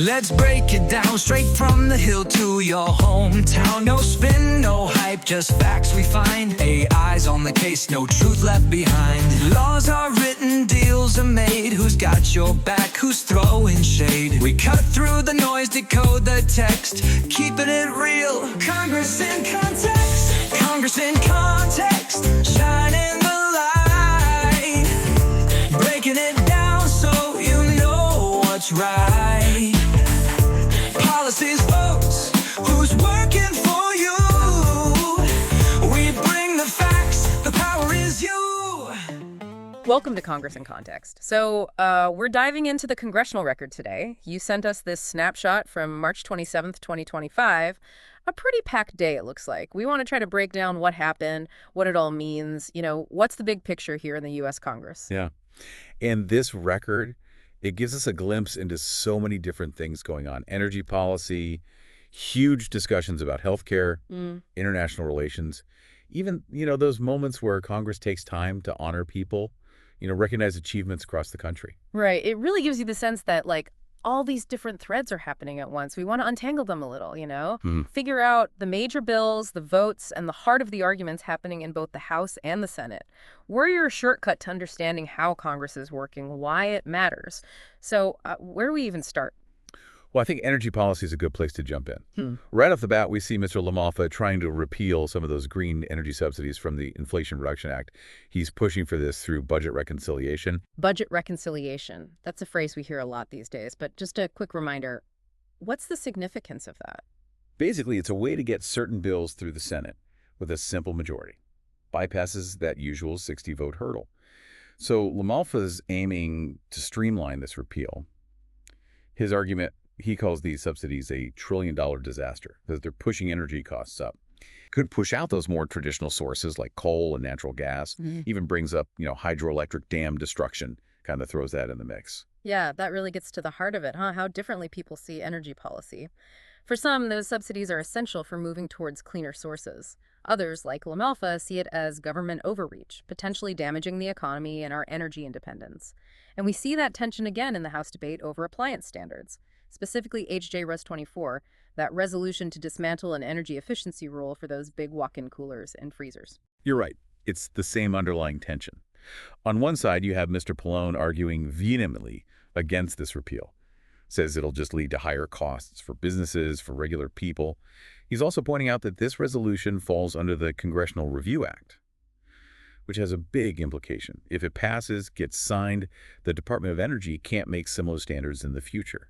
Let's break it down straight from the hill to your hometown. No spin, no hype, just facts we find. AI's on the case, no truth left behind. Laws are written, deals are made. Who's got your back, who's throwing shade? We cut through the noise, decode the text, keeping it real. Congress in context, Congress in context, shining the light, breaking it down so you know what's right. Policies, votes, who's working for you? We bring the facts, the power is you. Welcome to Congress in Context. So we're diving into the Congressional Record today. You sent us this snapshot from March 27th, 2025. A pretty packed day, it looks like. We want to try to break down what happened, what it all means. You know, what's the big picture here in the U.S. Congress? Yeah. And this record, it gives us a glimpse into so many different things going on. Energy policy, huge discussions about healthcare, international relations, even, those moments where Congress takes time to honor people, recognize achievements across the country. Right. It really gives you the sense that, all these different threads are happening at once. We want to untangle them a little, Figure out the major bills, the votes, and the heart of the arguments happening in both the House and the Senate. We're your shortcut to understanding how Congress is working, why it matters. So where do we even start? Well, I think energy policy is a good place to jump in. Right off the bat, we see Mr. LaMalfa trying to repeal some of those green energy subsidies from the Inflation Reduction Act. He's pushing for this through budget reconciliation. Budget reconciliation. That's a phrase we hear a lot these days. But just a quick reminder, what's the significance of that? Basically, it's a way to get certain bills through the Senate with a simple majority. Bypasses that usual 60-vote hurdle. So LaMalfa's aiming to streamline this repeal. His argument, he calls these subsidies a trillion-dollar disaster because they're pushing energy costs up. Could push out those more traditional sources like coal and natural gas, even brings up, hydroelectric dam destruction, kind of throws that in the mix. Yeah, that really gets to the heart of it, huh? How differently people see energy policy. For some, those subsidies are essential for moving towards cleaner sources. Others, like LaMalfa, see it as government overreach, potentially damaging the economy and our energy independence. And we see that tension again in the House debate over appliance standards. Specifically HJ Res 24, that resolution to dismantle an energy efficiency rule for those big walk-in coolers and freezers. You're right. It's the same underlying tension. On one side, you have Mr. Pallone arguing vehemently against this repeal. Says it'll just lead to higher costs for businesses, for regular people. He's also pointing out that this resolution falls under the Congressional Review Act, which has a big implication. If it passes, gets signed, the Department of Energy can't make similar standards in the future.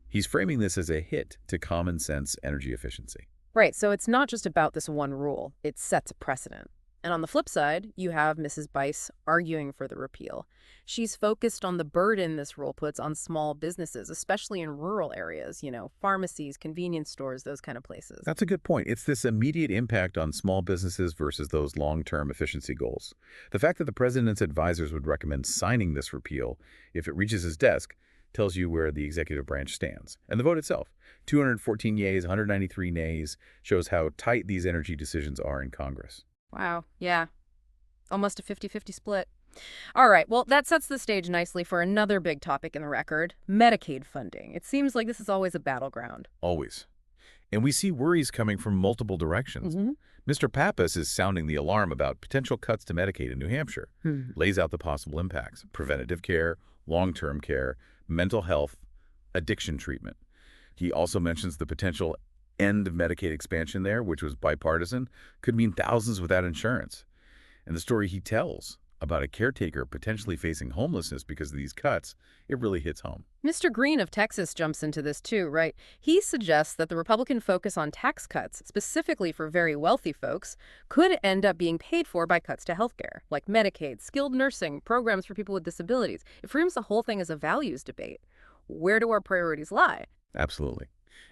He's framing this as a hit to common sense energy efficiency. Right, so it's not just about this one rule. It sets a precedent. And on the flip side, you have Mrs. Bice arguing for the repeal. She's focused on the burden this rule puts on small businesses, especially in rural areas, pharmacies, convenience stores, those kind of places. That's a good point. It's this immediate impact on small businesses versus those long-term efficiency goals. The fact that the president's advisors would recommend signing this repeal if it reaches his desk tells you where the executive branch stands. And the vote itself, 214 yeas, 193 nays, shows how tight these energy decisions are in Congress. Wow, yeah. Almost a 50-50 split. All right, well, that sets the stage nicely for another big topic in the record, Medicaid funding. It seems like this is always a battleground. Always. And we see worries coming from multiple directions. Mr. Pappas is sounding the alarm about potential cuts to Medicaid in New Hampshire, lays out the possible impacts, preventative care, long-term care, mental health, addiction treatment. He also mentions the potential end of Medicaid expansion there, which was bipartisan, could mean thousands without insurance. And the story he tells about a caretaker potentially facing homelessness because of these cuts, it really hits home. Mr. Green of Texas jumps into this too, right? He suggests that the Republican focus on tax cuts, specifically for very wealthy folks, could end up being paid for by cuts to healthcare, like Medicaid, skilled nursing, programs for people with disabilities. It frames the whole thing as a values debate. Where do our priorities lie? Absolutely.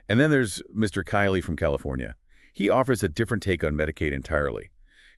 And then there's Mr. Kiley from California. He offers a different take on Medicaid entirely.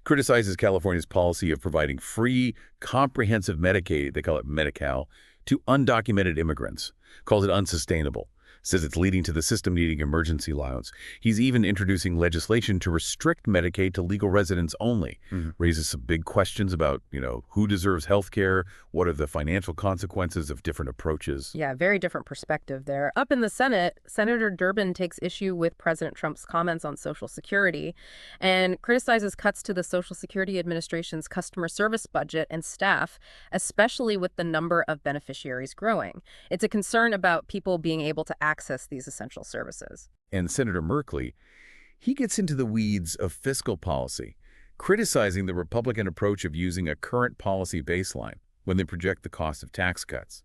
Criticizes California's policy of providing free, comprehensive Medicaid, they call it Medi-Cal, to undocumented immigrants. Calls it unsustainable. says it's leading to the system needing emergency allowance. He's even introducing legislation to restrict Medicaid to legal residents only. Raises some big questions about, who deserves health care, what are the financial consequences of different approaches. Yeah, very different perspective there. Up in the Senate, Senator Durbin takes issue with President Trump's comments on Social Security and criticizes cuts to the Social Security Administration's customer service budget and staff, especially with the number of beneficiaries growing. It's a concern about people being able to access these essential services. And Senator Merkley, he gets into the weeds of fiscal policy, criticizing the Republican approach of using a current policy baseline when they project the cost of tax cuts.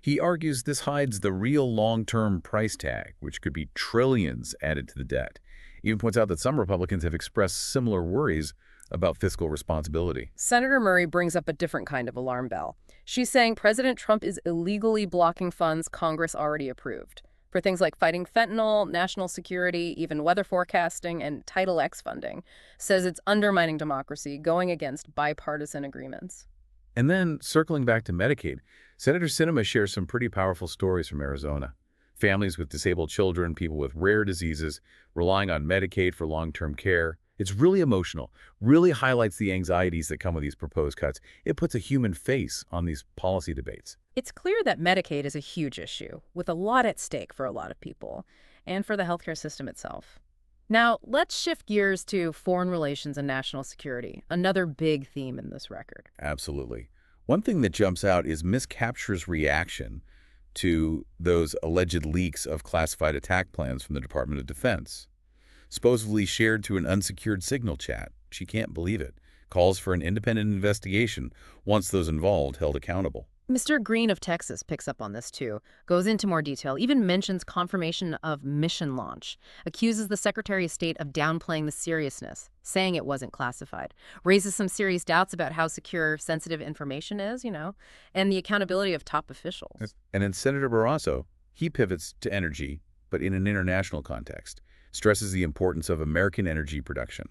He argues this hides the real long-term price tag, which could be trillions added to the debt. He even points out that some Republicans have expressed similar worries about fiscal responsibility. Senator Murray brings up a different kind of alarm bell. She's saying President Trump is illegally blocking funds Congress already approved for things like fighting fentanyl, national security, even weather forecasting, and Title X funding. Says it's undermining democracy, going against bipartisan agreements. And then, circling back to Medicaid, Senator Sinema shares some pretty powerful stories from Arizona. Families with disabled children, people with rare diseases, relying on Medicaid for long-term care. It's really emotional, really highlights the anxieties that come with these proposed cuts. It puts a human face on these policy debates. It's clear that Medicaid is a huge issue, with a lot at stake for a lot of people, and for the healthcare system itself. Now, let's shift gears to foreign relations and national security, another big theme in this record. Absolutely. One thing that jumps out is Ms. Capture's reaction to those alleged leaks of classified attack plans from the Department of Defense. Supposedly shared to an unsecured signal chat. She can't believe it. Calls for an independent investigation once those involved held accountable. Mr. Green of Texas picks up on this too, goes into more detail, even mentions confirmation of mission launch, accuses the Secretary of State of downplaying the seriousness, saying it wasn't classified, raises some serious doubts about how secure sensitive information is, and the accountability of top officials. And then Senator Barrasso, he pivots to energy, but in an international context, stresses the importance of American energy production.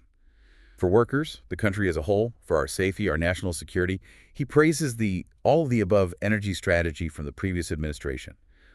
For workers, the country as a whole, for our safety, our national security, he praises the all-of-the-above energy strategy from the previous administration,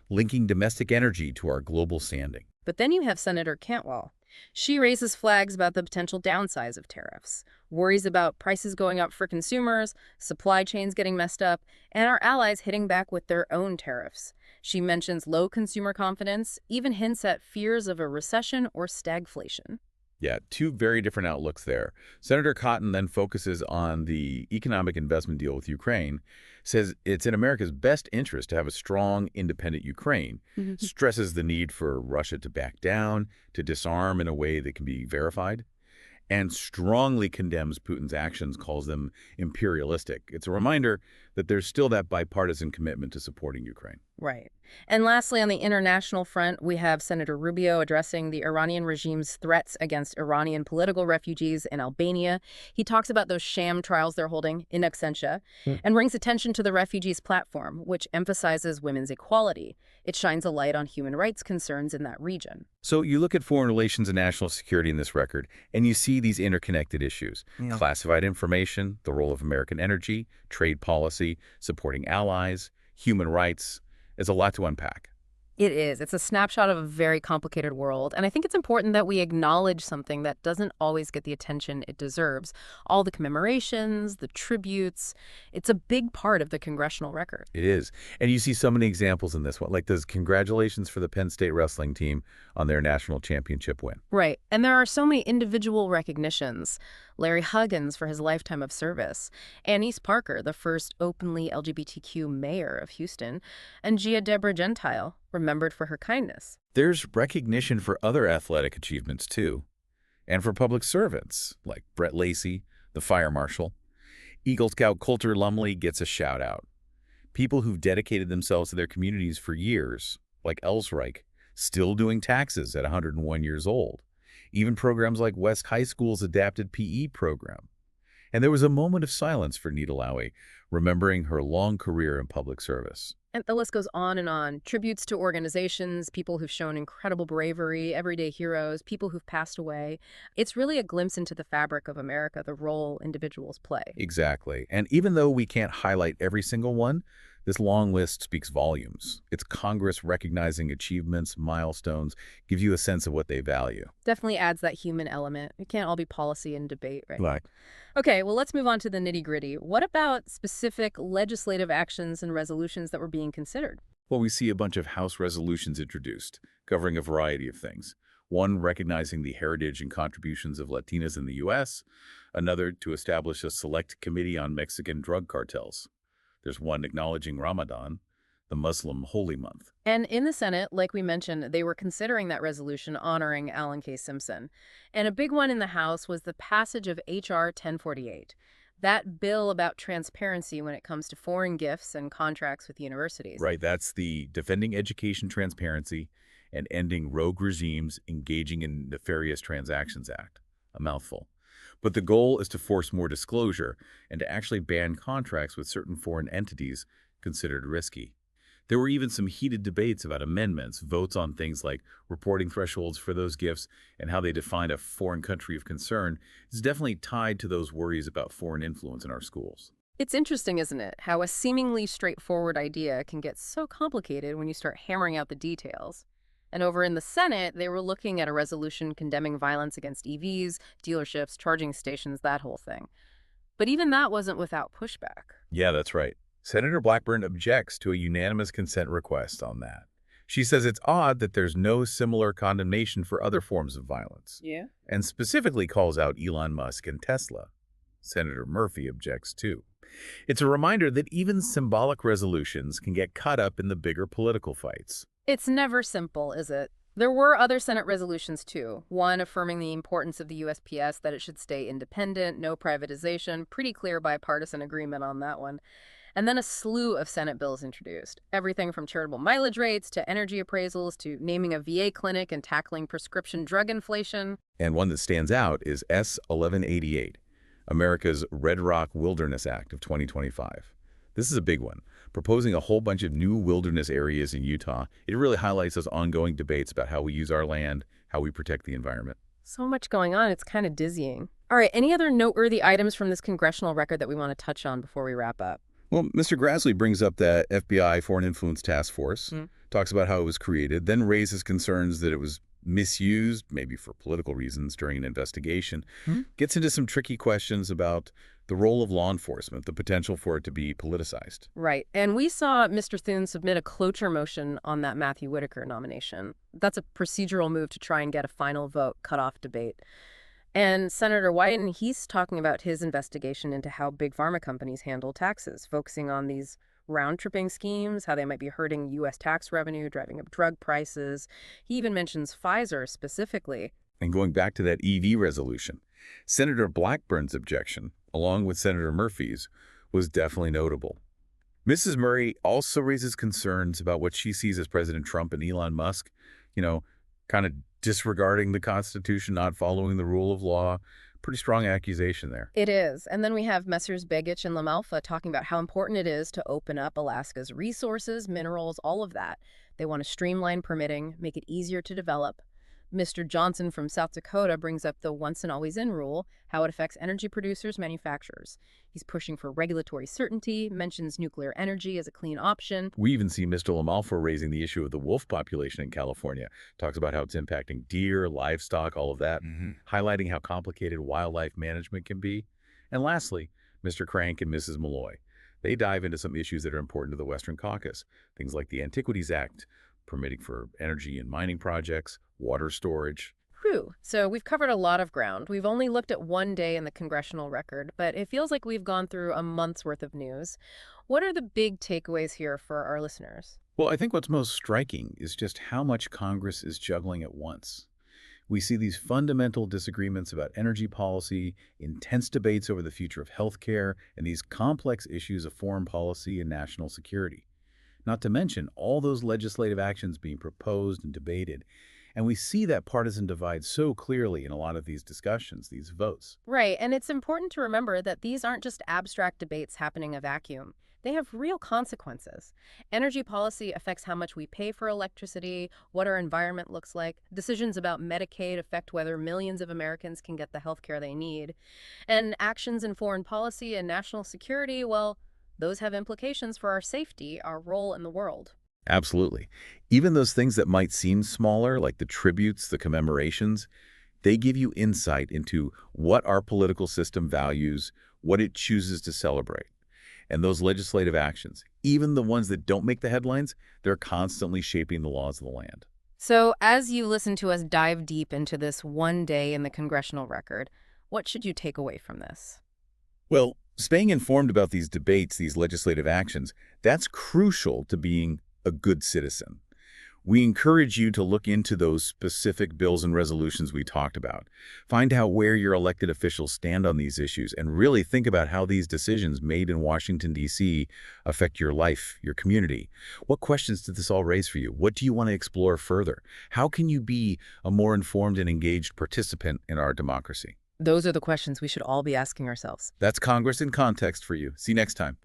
linking domestic energy to our global standing. But then you have Senator Cantwell. She raises flags about the potential downsides of tariffs, worries about prices going up for consumers, supply chains getting messed up, and our allies hitting back with their own tariffs. She mentions low consumer confidence, even hints at fears of a recession or stagflation. Yeah, two very different outlooks there. Senator Cotton then focuses on the economic investment deal with Ukraine, says it's in America's best interest to have a strong, independent Ukraine, stresses the need for Russia to back down, to disarm in a way that can be verified, and strongly condemns Putin's actions, calls them imperialistic. It's a reminder that there's still that bipartisan commitment to supporting Ukraine. Right. And lastly, on the international front, we have Senator Rubio addressing the Iranian regime's threats against Iranian political refugees in Albania. He talks about those sham trials they're holding in absentia and brings attention to the refugees platform, which emphasizes women's equality. It shines a light on human rights concerns in that region. So you look at foreign relations and national security in this record, and you see these interconnected issues. Yeah. Classified information, the role of American energy, trade policy, supporting allies, human rights. There's a lot to unpack. It is. It's a snapshot of a very complicated world. And I think it's important that we acknowledge something that doesn't always get the attention it deserves. All the commemorations, the tributes, it's a big part of the congressional record. It is. And you see so many examples in this one, like those congratulations for the Penn State wrestling team on their national championship win. Right. And there are so many individual recognitions. Larry Huggins for his lifetime of service, Annise Parker, the first openly LGBTQ mayor of Houston, and Gia Deborah Gentile, remembered for her kindness. There's recognition for other athletic achievements, too, and for public servants, like Brett Lacey, the fire marshal. Eagle Scout Coulter Lumley gets a shout-out. People who've dedicated themselves to their communities for years, like Ellsreich, still doing taxes at 101 years old. Even programs like West High School's adapted PE program. And there was a moment of silence for Nita Lowey, remembering her long career in public service. And the list goes on and on. Tributes to organizations, people who've shown incredible bravery, everyday heroes, people who've passed away. It's really a glimpse into the fabric of America, the role individuals play. Exactly. And even though we can't highlight every single one, This long list speaks volumes. It's Congress recognizing achievements, milestones, gives you a sense of what they value. Definitely adds that human element. It can't all be policy and debate, right? Like, Okay, well, let's move on to the nitty-gritty. What about specific legislative actions and resolutions that were being considered? well, we see a bunch of House resolutions introduced, covering a variety of things. One recognizing the heritage and contributions of Latinas in the U.S., another to establish a select committee on Mexican drug cartels. There's one acknowledging Ramadan, the Muslim holy month. And in the Senate, like we mentioned, they were considering that resolution honoring Alan K. Simpson. And a big one in the House was the passage of H.R. 1048, that bill about transparency when it comes to foreign gifts and contracts with universities. Right, that's the Defending Education Transparency and Ending Rogue Regimes Engaging in Nefarious Transactions Act. A mouthful. But the goal is to force more disclosure and to actually ban contracts with certain foreign entities considered risky. There were even some heated debates about amendments, votes on things like reporting thresholds for those gifts and how they define a foreign country of concern. It's definitely tied to those worries about foreign influence in our schools. It's interesting, isn't it, how a seemingly straightforward idea can get so complicated when you start hammering out the details. And over in the Senate, they were looking at a resolution condemning violence against EVs, dealerships, charging stations, that whole thing. But even that wasn't without pushback. Yeah, that's right. Senator Blackburn objects to a unanimous consent request on that. She says it's odd that there's no similar condemnation for other forms of violence, Yeah. and specifically calls out Elon Musk and Tesla. Senator Murphy objects too. It's a reminder that even symbolic resolutions can get caught up in the bigger political fights. It's never simple, is it? There were other Senate resolutions, too. One affirming the importance of the USPS, that it should stay independent, no privatization, pretty clear bipartisan agreement on that one. And then a slew of Senate bills introduced. Everything from charitable mileage rates to energy appraisals to naming a VA clinic and tackling prescription drug inflation. And one that stands out is S. 1188, America's Red Rock Wilderness Act of 2025. This is a big one, proposing a whole bunch of new wilderness areas in Utah. It really highlights those ongoing debates about how we use our land, how we protect the environment. So much going on, it's kind of dizzying. All right, any other noteworthy items from this congressional record that we want to touch on before we wrap up? Well, Mr. Grassley brings up that FBI Foreign Influence Task Force, talks about how it was created, then raises concerns that it was misused, maybe for political reasons, during an investigation. Gets into some tricky questions about the role of law enforcement, the potential for it to be politicized. Right. And we saw Mr. Thune submit a cloture motion on that Matthew Whitaker nomination. That's a procedural move to try and get a final vote, cut off debate. And Senator Wyden, he's talking about his investigation into how big pharma companies handle taxes, focusing on these round-tripping schemes, how they might be hurting U.S. tax revenue, driving up drug prices. He even mentions Pfizer specifically. And going back to that EV resolution, Senator Blackburn's objection, along with Senator Murphy's, was definitely notable. Mrs. Murray also raises concerns about what she sees as President Trump and Elon Musk, kind of disregarding the Constitution, not following the rule of law. Pretty strong accusation there. It is. And then we have Messrs. Begich and LaMalfa talking about how important it is to open up Alaska's resources, minerals, all of that. They want to streamline permitting, make it easier to develop. Mr. Johnson from South Dakota brings up the once and always in rule, how it affects energy producers, manufacturers. He's pushing for regulatory certainty, mentions nuclear energy as a clean option. We even see Mr. LaMalfa raising the issue of the wolf population in California. Talks about how it's impacting deer, livestock, all of that, highlighting how complicated wildlife management can be. And lastly, Mr. Crank and Mrs. Malloy. They dive into some issues that are important to the Western Caucus, things like the Antiquities Act, permitting for energy and mining projects, water storage. Whew. So we've covered a lot of ground. We've only looked at one day in the congressional record, but it feels like we've gone through a month's worth of news. What are the big takeaways here for our listeners? Well, I think what's most striking is just how much Congress is juggling at once. We see these fundamental disagreements about energy policy, intense debates over the future of healthcare, and these complex issues of foreign policy and national security. Not to mention all those legislative actions being proposed and debated. And we see that partisan divide so clearly in a lot of these discussions, these votes. Right, and it's important to remember that these aren't just abstract debates happening in a vacuum. They have real consequences. Energy policy affects how much we pay for electricity, what our environment looks like. Decisions about Medicaid affect whether millions of Americans can get the health care they need. And actions in foreign policy and national security, well, those have implications for our safety, our role in the world. Absolutely. Even those things that might seem smaller, like the tributes, the commemorations, they give you insight into what our political system values, what it chooses to celebrate. And those legislative actions, even the ones that don't make the headlines, they're constantly shaping the laws of the land. So, as you listen to us dive deep into this one day in the Congressional Record, what should you take away from this? Well, staying informed about these debates, these legislative actions, that's crucial to being a good citizen. We encourage you to look into those specific bills and resolutions we talked about. Find out where your elected officials stand on these issues and really think about how these decisions made in Washington, D.C. affect your life, your community. What questions did this all raise for you? What do you want to explore further? How can you be a more informed and engaged participant in our democracy? Those are the questions we should all be asking ourselves. That's Congress in Context for you. See you next time.